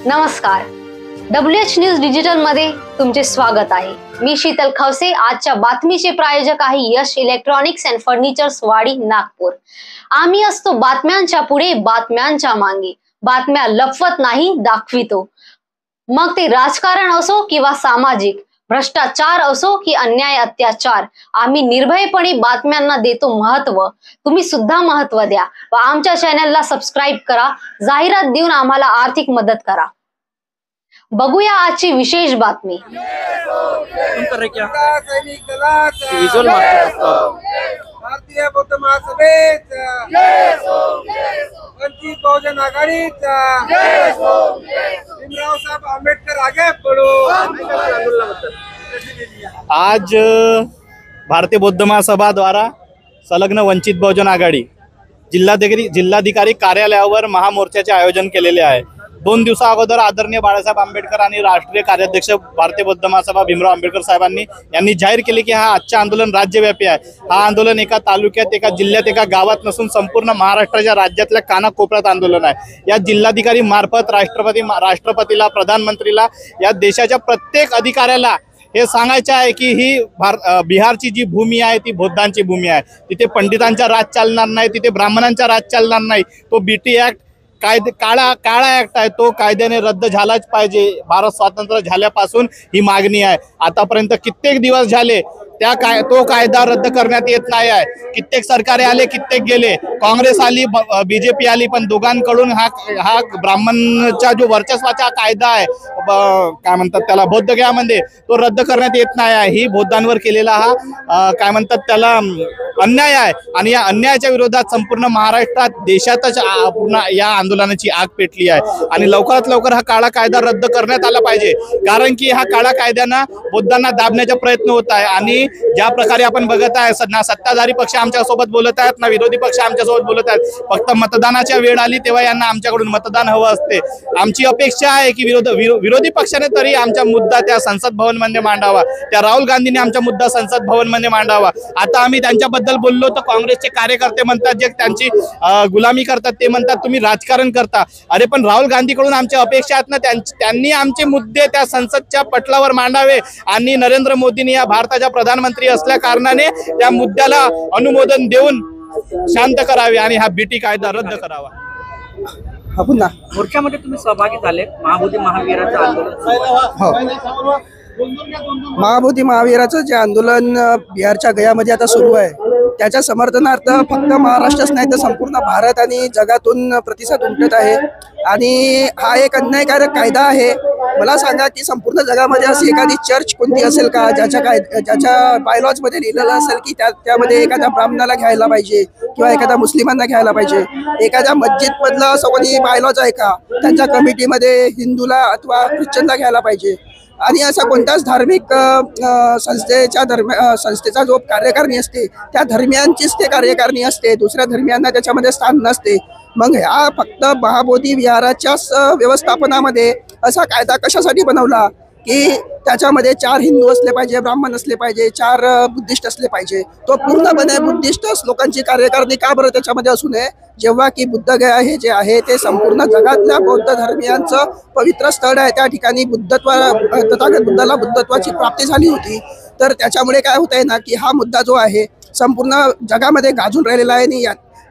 नमस्कार, WH news digital मध्ये तुमचे स्वागत आहे। मी शीतल खवसे। आजच्या बातमीचे प्रायोजक आहे यश इलेक्ट्रॉनिक्स अँड फर्निचर्स, वाडी, नागपूर। आम्ही असतो बातम्यांच्या पुढे, बातम्यांच्या मागे। बातम्या लपवत नाही, दाखवितो। मग ते राजकारण असो किंवा सामाजिक, भ्रष्टाचार असो की अन्याय अत्याचार, आम्ही निर्भयपणे बातम्यांना देतो महत्व। तुम्ही सुद्धा महत्व द्या व आमच्या चॅनलला सबस्क्राइब करा। जाहिरात देऊन आम्हाला आर्थिक मदत करा। बघूया आजची विशेष बातमी। भारतीय बौद्ध महासभेचा वंचित बहुजन आघाडीचा भीमराव साहेब आंबेडकर आगे बढ़ो। आज भारतीय बौद्ध महासभा द्वारा संलग्न वंचित बहुजन आघाडी जिल्हाधिकारी कार्यालयावर महामोर्चाचे आयोजन केलेले आहे। 2 दिवसा अगोदर आदरणीय बाळासाहेब आंबेडकर आणि राष्ट्रीय कार्याध्यक्ष भारतीय बौद्ध महासभा भीमराव आंबेडकर साहेबांनी यांनी जाहीर केले की हा आजचे आंदोलन राज्यव्यापी आहे। हा आंदोलन एका तालुक्यात, एका जिल्ह्यात, एका गावात नसून संपूर्ण महाराष्ट्राच्या राज्यातल्या कानाकोपऱ्यात आंदोलन आहे। या जिल्हाधिकारी मार्फत राष्ट्रपतीला, प्रधानमंत्रीला, या देशाच्या प्रत्येक अधिकाऱ्याला हे सांगायचे आहे की ही बिहारची जी भूमी आहे ती बौद्धांची भूमी आहे। तिथे पंडितांचा राज चालणार नाही, तिथे ब्राह्मणांचा राज चालणार नाही। तो BT ऍक्ट काळा ऍक्ट आहे, तो कायद्याने रद्द झालाच पाहिजे। भारत स्वातंत्र्य झाल्यापासून ही मागणी आहे। आतापर्यंत कित्येक दिवस झाले तो कायदा रद्द करण्यात येत नाही आहे। कित्येक सरकारे आले, कित्येक गेले, काँग्रेस आली, BJP आली, पण दोघांकडून हा ब्राह्मणचा जो वर्चस्वाचा कायदा आहे, काय म्हणतात त्याला, बौद्धगयामध्ये, तो रद्द करण्यात येत नाही आहे। ही बौद्धांवर केलेला हा काय म्हणतात त्याला अन्याय आहे आणि या अन्यायाच्या विरोधात संपूर्ण महाराष्ट्रात, देशातच पूर्ण या आंदोलनाची आग पेटली आहे आणि लवकरात लवकर हा काळा कायदा रद्द करण्यात आला पाहिजे। कारण की हा काळा कायद्यानं बौद्धांना दाबण्याचा प्रयत्न होत आहे आणि ज्या प्रकारे आपण बघत आहे, ना सत्ताधारी पक्ष आमच्या सोबत बोलत आहेत, ना विरोधी पक्ष आमच्या सोबत बोलत आहेत। फक्त मतदानाच्या वेळ आली तेव्हा यांना आमच्याकडून मतदान हवं असते। आमची अपेक्षा आहे की विरोधी पक्षाने तरी आमचा मुद्दा त्या संसद भवन मध्ये मांडावा, त्या राहुल गांधीने आमचा मुद्दा संसद भवन मध्ये मांडावा। आता आम्ही त्यांच्याबद्दल बोललो तर काँग्रेसचे कार्यकर्ते म्हणतात, जे त्यांची गुलामी करतात, ते म्हणतात तुम्ही राजकारण करता। अरे पण राहुल गांधीकडून आमच्या अपेक्षा आहेत ना, त्यांनी आमचे मुद्दे त्या संसदच्या पटलावर मांडावे आणि नरेंद्र मोदींनी या भारताच्या प्रधानमंत्री असल्या कारणाने त्या मुद्द्याला अनुमोदन देऊन शांत करावे आणि हा BT कायदा रद्द करावा। पुन्हा मोर्चामध्ये तुम्ही सहभागी झाले, महाबोधी महावीराचं आंदोलन। हो, महाबोधी महावीराचं जे आंदोलन बिहारच्या गयामध्ये आता सुरू आहे, त्याच्या समर्थनार्थ फक्त महाराष्ट्रच नाही तर संपूर्ण भारत आणि जगातून प्रतिसाद उमटत आहे आणि हा एक अन्यायकारक कायदा आहे। मला सांगा की संपूर्ण जगामध्ये अशी एखादी चर्च कोणती असेल का ज्याच्या बायलॉज मध्ये लिहिलेलं असेल की त्यामध्ये एखाद्या ब्राह्मणाला घ्यायला पाहिजे किंवा एखाद्या मुस्लिमांना घ्यायला पाहिजे? एखाद्या मस्जिद मधलं असं कोणी बायलॉज आहे का त्यांच्या कमिटीमध्ये हिंदूला अथवा ख्रिश्चनला घ्यायला पाहिजे? आणि असा कोणताच धार्मिक संस्थेचा जो कार्यकारिणी असते त्या धर्मियांचीच ते कार्यकारिणी असते, दुसऱ्या धर्मियांना त्याच्यामध्ये स्थान नसते। मग ह्या फक्त महाबोधी विहाराच्याच व्यवस्थापनामध्ये असा कायदा कशासाठी बनवला की त्याच्यामध्ये 4 हिंदू असले पाहिजे, ब्राह्मण असले पाहिजे, 4 बुद्धिस्ट असले पाहिजे? तो पूर्णपणे बुद्धिस्ट लोकांची कार्यकारिणी का बरं त्याच्यामध्ये असू नये, जेव्हा की बुद्धगया हे जे आहे ते संपूर्ण जगातल्या बौद्ध धर्मियांचं पवित्र स्थळ आहे। त्या ठिकाणी तथागत बुद्धाला बुद्धत्वाची प्राप्ती झाली होती। तर त्याच्यामुळे काय होत आहे ना की हा मुद्दा जो आहे संपूर्ण जगामध्ये गाजून राहिलेला आहे आणि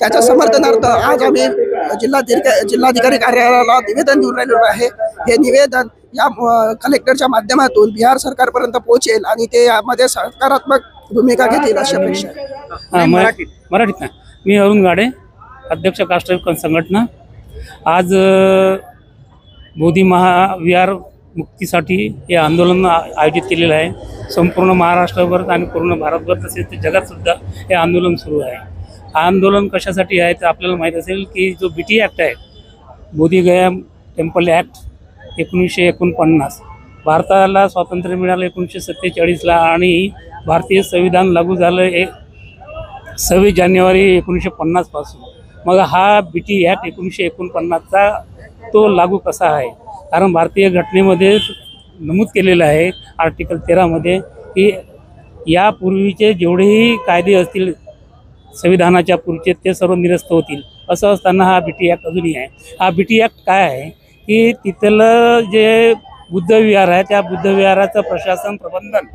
त्याच्या समर्थनार्थ आज आम्ही जिल्हाधिकारी कार्यालयाला निवेदन देऊन राहिलेलो आहे। हे निवेदन या कलेक्टरच्या माध्यमातून बिहार सरकारपर्यंत पोहोचेल आणि ते यामध्ये सकारात्मक भूमिका घेतील अशी अपेक्षा आहे। मराठीत ना, मी अरुण गाडे, अध्यक्ष काष्टविक संघटना। आज बोधी महाविहार मुक्तीसाठी हे आंदोलन आयोजित केलेलं आहे। संपूर्ण महाराष्ट्रभर आणि पूर्ण भारतभर तसेच जगात सुद्धा हे आंदोलन सुरू आहे। आंदोलन कशासाठी आहे तर आपल्याला माहीत असेल की जो BT ऍक्ट आहे, बोधीगया टेम्पल ऍक्ट 1949, भारताला स्वातंत्र्य मिळालं 1947ला आणि भारतीय संविधान लागू झालं 26 जानेवारी 1950 पासून। मग हा BT ऍक्ट 1949चा तो लागू कसा आहे? कारण भारतीय घटनेमध्ये नमूद केलेलं आहे आर्टिकल 13 मध्ये की यापूर्वीचे जेवढेही कायदे असतील संविधानाच्या पूर्वीचे ते सर्व निरस्त होतील। असं असताना हा BT ऍक्ट अजूनही आहे। हा BT ऍक्ट काय आहे की तिथलं जे बुद्ध विहार आहे त्या बुद्ध विहाराचं प्रशासन प्रबंधन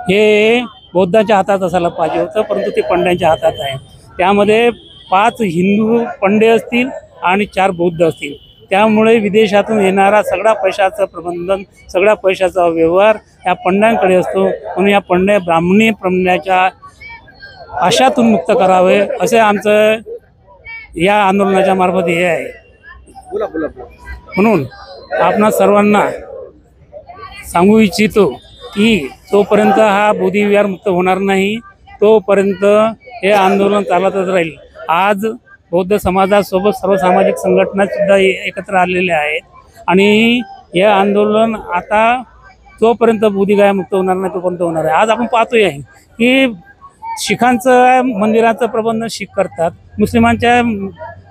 हे बौद्धांच्या हातात असायला पाहिजे होतं, परंतु ते पंड्यांच्या हातात आहे. त्यामध्ये 5 हिंदू पंडे असतील आणि 4 बौद्ध असतील. त्यामुळे विदेशातून येणारा सगळा पैशाचं प्रबंधन, सगळ्या पैशाचा व्यवहार या पंड्यांकडे असतो. म्हणून या ब्राह्मणी प्रबंधाच्या आशातून मुक्त करावे असे आमचं या आंदोलनाच्या मार्फत हे आहे. म्हणून आपणा सर्वांना सांगू इच्छितो की जोपर्यंत हा बोधी विहार मुक्त होणार नाही तोपर्यंत हे आंदोलन चालतच राहील. आज बौद्ध समाजासोबत सर्व सामाजिक संघटना सुद्धा एकत्र आलेल्या आहेत आणि हे आंदोलन आता जोपर्यंत बोधीगया मुक्त होणार नाही तोपर्यंत होणार आहे. आज आपण पाहतोय आहे की शिखांचं मंदिराचं प्रबंधन शीख करतात, मुस्लिमांच्या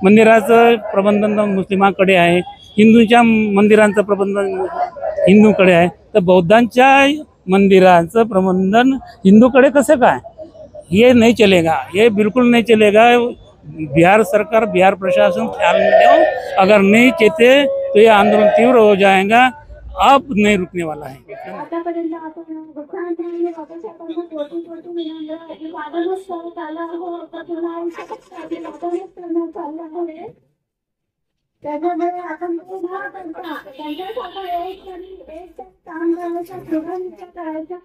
मंदिराचं प्रबंधन मुस्लिमांकडे आहे, हिंदूंच्या मंदिरांचं प्रबंधन हिंदूकडे आहे, तर बौद्धांच्या मंदिरांचं प्रबंधन हिंदूकडे कसं काय? ये नहीं चलेगा, ये बिल्कुल नहीं चलेगा. बिहार सरकार, बिहार प्रशासन ख्याल में दो. अगर नहीं चेते तो ये आंदोलन तीव्र हो जाएगा. अब नहीं रुकने वाला है. आतापर्यंत आपण मुख्यमंत्र्यांनी बाबासाहेबांना कोटी मिळालं वादनच करत आला हो तर पुन्हा वादनच करण्यात चाललं आहे. त्याच्यामुळे आपण पुन्हा त्यांच्यासाठी एक काम करायचं, प्रोग्राम करायचा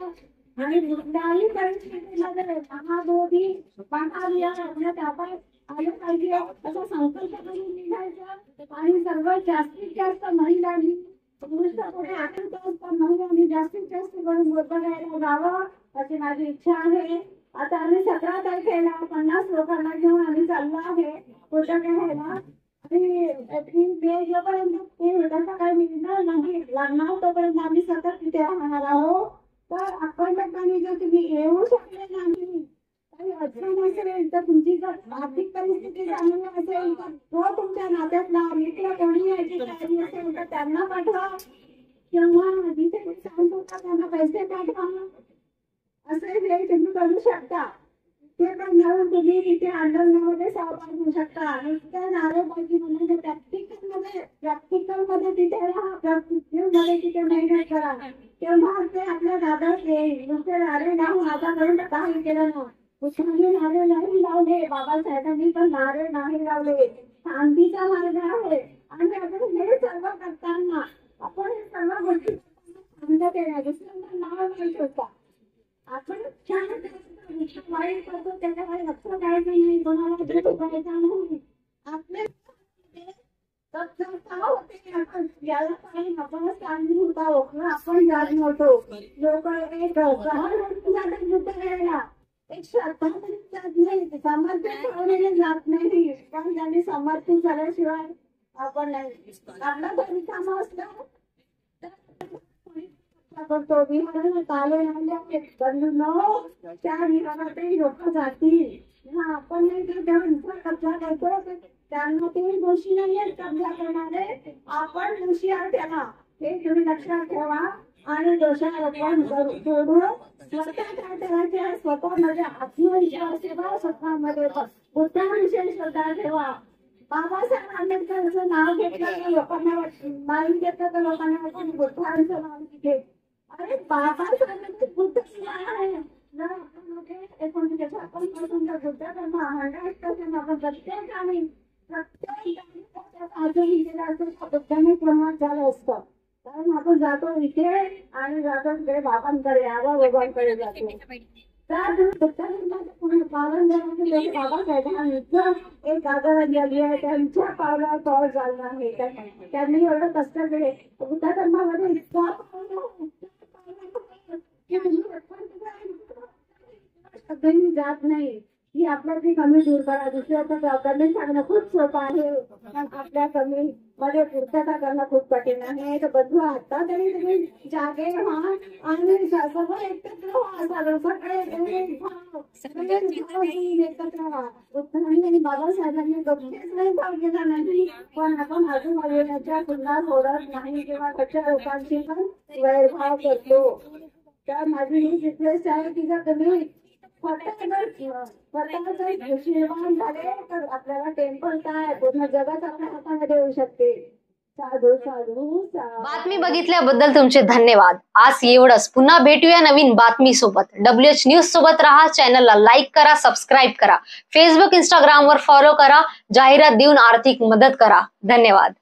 आणि कुठल्याही परिस्थितीमध्ये महाबोधी महाविहार करण्यात आपण आलं पाहिजे असा संकल्प करून निघायचा आणि सर्वात जास्तीत जास्त महिलांनी पुरुषापुढे आठवतात पण महिलांनी जास्तीत जास्त करून बघायला जावं अशी माझी इच्छा आहे. आता आम्ही 17 तारखेला 50 लोकांना घेऊन आम्ही चाललो आहे पूजा घ्यायला आणि जोपर्यंत त्याचा काही निर्णय नाही लागणार तोपर्यंत आम्ही सतत तिथे राहणार आहोत. तर अखंडपणे जर तुम्ही येऊ शकले नाही, काही अडचण असेल तर तुमची जर आर्थिक परिस्थिती चांगली असेल तर तो तुमच्या नात्यातला मित्र कोणी याची तयारी असेल तर त्यांना पाठवा किंवा जिथे कोणी सांगत होता त्यांना पैसे पाठवा. असे हे तुम्ही करू शकता. ते पण घेऊन तुम्ही तिथे आंदोलनामध्ये सहभाग घेऊ शकता. आणि त्या नारेबाजी म्हणजे प्रॅक्टिकल मध्ये तिथे राहा, प्रॅक्टिकल मध्ये तिथे मेहनत करा तेव्हा ते आपल्या दादाच येईल. नुसते नारे लावून आतापर्यंत काही केलं नाही. कुठे नारे नाही लावले, बाबासाहेबांनी पण नारे नाही लावले. शांतीचा मार्ग आहे आणि आपण हे सर्व करताना आपण हे सर्व गोष्टी बंद केल्या. दुसऱ्यांना नाव नाही ठेवता. आपण छान वाईट करतो त्याच्याकडे लक्ष द्यायचं नाही, कोणाला द्यायचा नाही. आपले याला काही आपण सांगून होता ओळखला आपण जात नव्हतो. लोक एक युद्ध करायला एक सरपंच जात नाही, समर्थन ठेवलेले जात नाही, पण त्यांनी समर्थन झाल्याशिवाय आपण नाही. आपला घरी काम असलं करतो विहार ताले त्या विहारातही लोक जातील. आपण नाही तर तेव्हा कब्जा करतो त्यांना ते दोषी नाही आहेत कब्जा करणारे, आपण दोषी आहोत त्याला. हे तुम्ही लक्षात ठेवा आणि दोषारोपण सोडून स्वतः काय करायचे, स्वतःमध्ये आत्मविश्वास ठेवा, स्वतःमध्ये बुद्धाविषयी श्रद्धा ठेवा. बाबासाहेब आंबेडकरांचं नाव घेतलं तर लोकांना नाही घेतलं तर लोकांना वाटतं बुद्धांचं नाव घेते. अरे बाबासाहेबांचे बुद्ध आहे जर आपण 1956 बुद्ध धर्म 100% आपण प्रत्येकाने आजही गेला असं बुद्धाने प्रमाण झालं असतं. कारण आपण जातो इथे आणि जातो तिकडे बाबांकडे बाबांकडे जातो. त्या बुद्धांमध्ये पालन करण्याचे बाबासाहेबांचं एक आदरांजली आहे. त्यांच्या पावलावर पाऊल चाललं आहे. त्यांनी एवढं कष्ट केले. बुद्ध धर्मामध्ये इतका जात नाही की आपल्या ती कमी दूर करा. दुसऱ्याचं जबाबदारी सांगणं खूप सोपं आहे, पण आपल्या कमी मध्ये पूर्तता करणं खूप कठीण आहे. तर बंधू आता तरी तुम्ही जागे व्हा आणि सगळं एकत्र व्हा. एकत्र व्हा. बुद्धांनी बाबासाहेबांनी गमतीच नाही भाग घेतला नाही, पण आपण आजूबाजूच्या पुन्हा सोडत नाही किंवा कशा लोकांशी पण वैरभाव करतो. तर माझी ही रिक्वेस्ट आहे की जर तुम्ही निर्माण झाले तर आपल्याला टेम्पल काय पूर्ण जगात आपल्या हातामध्ये येऊ शकते. साधू साधू बातमी बघितल्याबद्दल तुमचे धन्यवाद. आज एवढंच. पुन्हा भेटूया नवीन बातमी सोबत. WH न्यूज सोबत राहा. चॅनलला लाईक करा, सबस्क्राईब करा. फेसबुक, इंस्टाग्रामवर फॉलो करा. जाहिरात देऊन आर्थिक मदत करा. धन्यवाद.